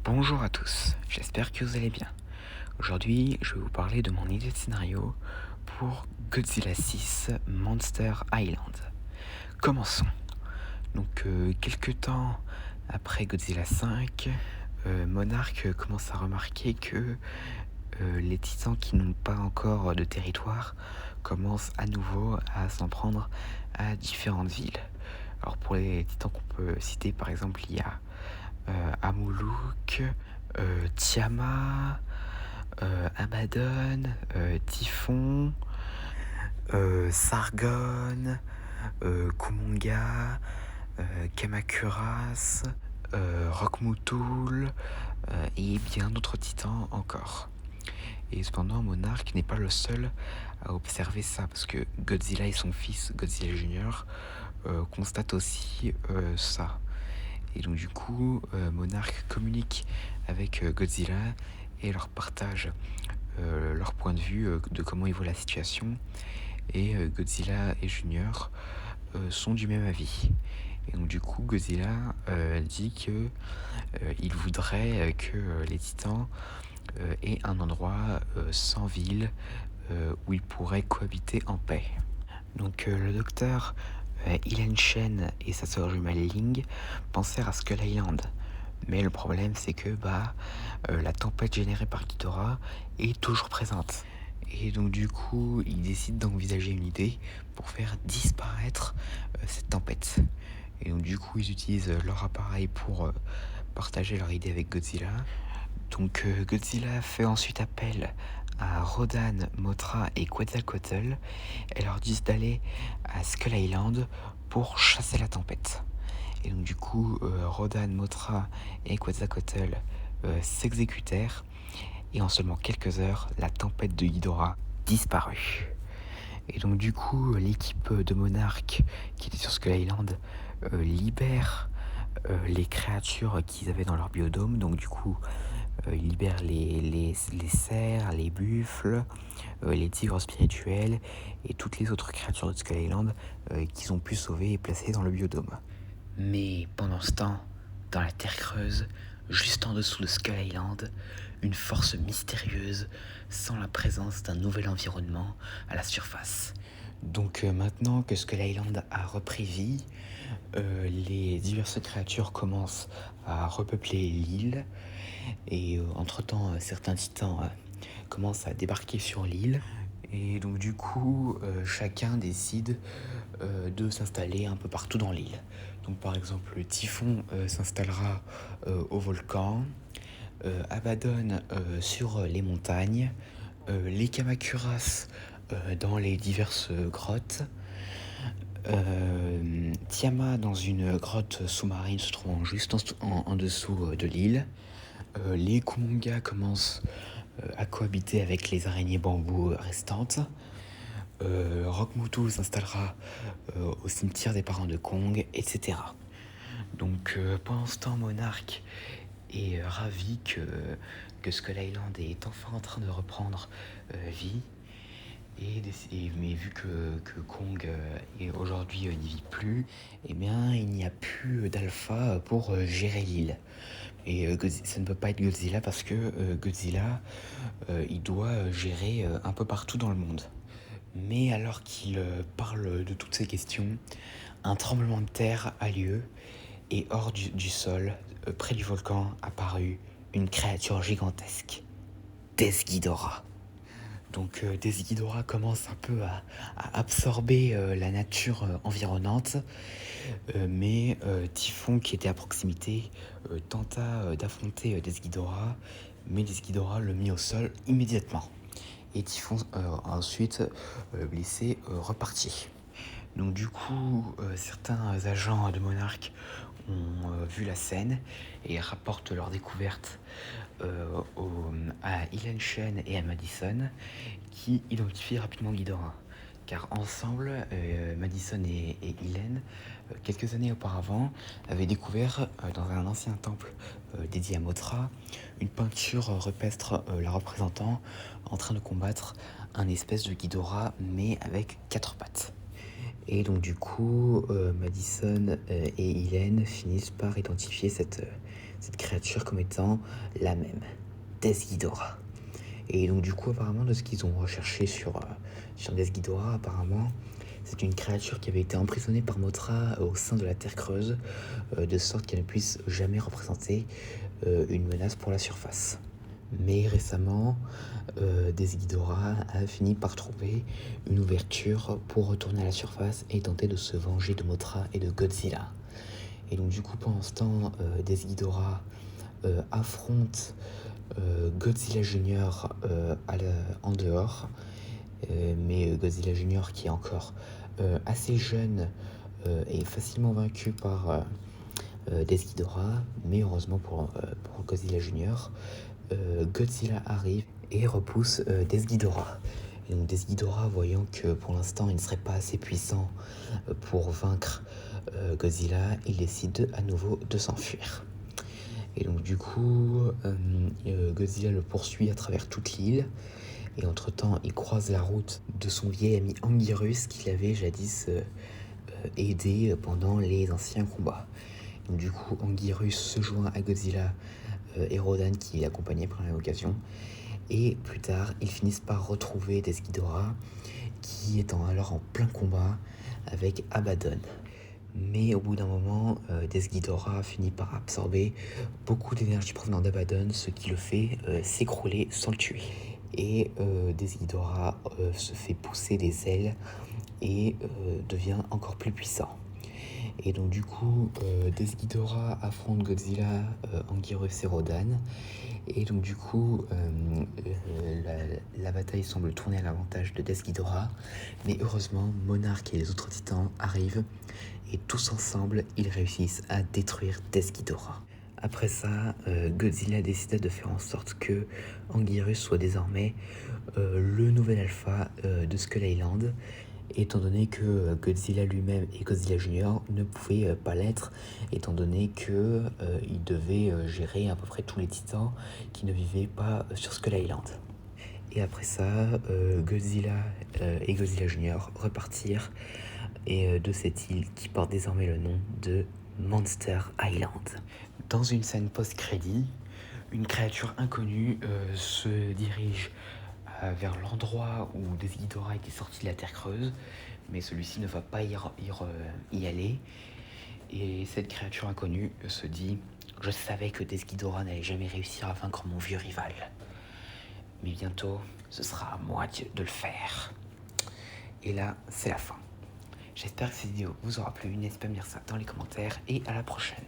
Bonjour à tous, j'espère que vous allez bien. Aujourd'hui, je vais vous parler de mon idée de scénario pour Godzilla 6 Monster Island. Commençons. Donc, quelques temps après Godzilla 5, Monarch commence à remarquer que les titans qui n'ont pas encore de territoire commencent à nouveau à s'en prendre à différentes villes. Alors, pour les titans qu'on peut citer, par exemple, il y a Amuluk, Tiamat, Abaddon, Typhon, Sargon, Kumonga, Kamacuras, Rockmoutoul et bien d'autres titans encore. Et cependant, Monarch n'est pas le seul à observer ça, parce que Godzilla et son fils, Godzilla Junior, constatent aussi ça. Et donc du coup, Monarch communique avec Godzilla et leur partage leur point de vue de comment ils voient la situation. Et Godzilla et Junior sont du même avis. Et donc du coup, Godzilla dit que il voudrait que les titans aient un endroit sans ville où ils pourraient cohabiter en paix. Donc le docteur Ilan Shen et sa sœur jumelle Ling pensèrent à Skull Island. Mais le problème, c'est que la tempête générée par Ghidorah est toujours présente. Et donc du coup, ils décident d'envisager une idée pour faire disparaître cette tempête. Et donc du coup, ils utilisent leur appareil pour partager leur idée avec Godzilla. Donc Godzilla fait ensuite appel à Rodan, Mothra et Quetzalcoatl et leur disent d'aller à Skull Island pour chasser la tempête. Et donc du coup, Rodan, Mothra et Quetzalcoatl s'exécutèrent et en seulement quelques heures, la tempête de Ghidorah disparut. Et donc du coup, l'équipe de Monarch qui était sur Skull Island libère les créatures qu'ils avaient dans leur biodôme. Donc du coup, ils libèrent les cerfs, les buffles, les tigres spirituels et toutes les autres créatures de Skull Island qu'ils ont pu sauver et placer dans le biodôme. Mais pendant ce temps, dans la terre creuse, juste en dessous de Skull Island, une force mystérieuse sent la présence d'un nouvel environnement à la surface. Donc maintenant que Skull Island a repris vie, les diverses créatures commencent à repeupler l'île et entre-temps certains titans commencent à débarquer sur l'île. Et donc du coup, chacun décide de s'installer un peu partout dans l'île. Donc par exemple, le Typhon s'installera au volcan, Abaddon sur les montagnes, les Kamacuras dans les diverses grottes, Tiamat dans une grotte sous-marine se trouvant juste en dessous de l'île. Les Kumonga commencent à cohabiter avec les araignées bambou restantes. Rockmoutoul s'installera au cimetière des parents de Kong, etc. Donc pendant ce temps, Monarch est ravi que Skull Island est enfin en train de reprendre vie. Mais vu que Kong aujourd'hui n'y vit plus, eh bien il n'y a plus d'alpha pour gérer l'île. Et ça ne peut pas être Godzilla parce que Godzilla, il doit gérer un peu partout dans le monde. Mais alors qu'il parle de toutes ces questions, un tremblement de terre a lieu et hors du sol, près du volcan, apparut une créature gigantesque, Death Ghidorah. Donc Death Ghidorah commence un peu à absorber la nature environnante, mais Typhon, qui était à proximité, tenta d'affronter Death Ghidorah, mais Death Ghidorah le mit au sol immédiatement. Et Typhon ensuite, blessé, repartit. Donc du coup, certains agents de Monarch ont vu la scène et rapportent leur découverte à Ilan Shen et à Madison, qui identifient rapidement Ghidorah. Car ensemble, Madison et Ilan, quelques années auparavant, avaient découvert dans un ancien temple dédié à Mothra une peinture rupestre la représentant en train de combattre un espèce de Ghidorah, mais avec 4 pattes. Et donc du coup, Madison et Ilan finissent par identifier cette cette créature comme étant la même, Death Ghidorah. Et donc du coup apparemment de ce qu'ils ont recherché sur Death Ghidorah, apparemment c'est une créature qui avait été emprisonnée par Mothra au sein de la Terre Creuse, de sorte qu'elle ne puisse jamais représenter une menace pour la surface. Mais récemment, Death Ghidorah a fini par trouver une ouverture pour retourner à la surface et tenter de se venger de Mothra et de Godzilla. Et donc du coup pendant ce temps, Death Ghidorah affronte Godzilla Junior en dehors, mais Godzilla Junior qui est encore assez jeune est facilement vaincu par Death Ghidorah, mais heureusement pour Godzilla Junior, Godzilla arrive et repousse Death Ghidorah. Et donc Death Ghidorah, voyant que pour l'instant il ne serait pas assez puissant pour vaincre Godzilla, il décide à nouveau de s'enfuir. Et donc du coup, Godzilla le poursuit à travers toute l'île. Et entre-temps, il croise la route de son vieil ami Anguirus qu'il avait jadis aidé pendant les anciens combats. Donc du coup, Anguirus se joint à Godzilla et Rodan qui l'accompagnait par l'occasion. Et plus tard, ils finissent par retrouver Death Ghidorah qui étant alors en plein combat avec Abaddon. Mais au bout d'un moment, Death Ghidorah finit par absorber beaucoup d'énergie provenant d'Abaddon, ce qui le fait s'écrouler sans le tuer. Et Death Ghidorah se fait pousser des ailes et devient encore plus puissant. Et donc du coup, Death Ghidorah affronte Godzilla, Anguirus et Rodan. Et donc du coup, la bataille semble tourner à l'avantage de Death Ghidorah. Mais heureusement, Monarch et les autres titans arrivent. Et tous ensemble, ils réussissent à détruire Death Ghidorah. Après ça, Godzilla décida de faire en sorte que Anguirus soit désormais le nouvel alpha de Skull Island, étant donné que Godzilla lui-même et Godzilla Junior ne pouvaient pas l'être, étant donné qu'il devait gérer à peu près tous les titans qui ne vivaient pas sur Skull Island. Et après ça, Godzilla et Godzilla Junior repartirent de cette île qui porte désormais le nom de Monster Island. Dans une scène post-crédit, une créature inconnue se dirige vers l'endroit où Death Ghidorah était sorti de la Terre Creuse, mais celui-ci ne va pas y aller. Et cette créature inconnue se dit « Je savais que Death Ghidorah n'allait jamais réussir à vaincre mon vieux rival. Mais bientôt, ce sera à moi de le faire. » Et là, c'est la fin. J'espère que cette vidéo vous aura plu. N'hésitez pas à me dire ça dans les commentaires et à la prochaine.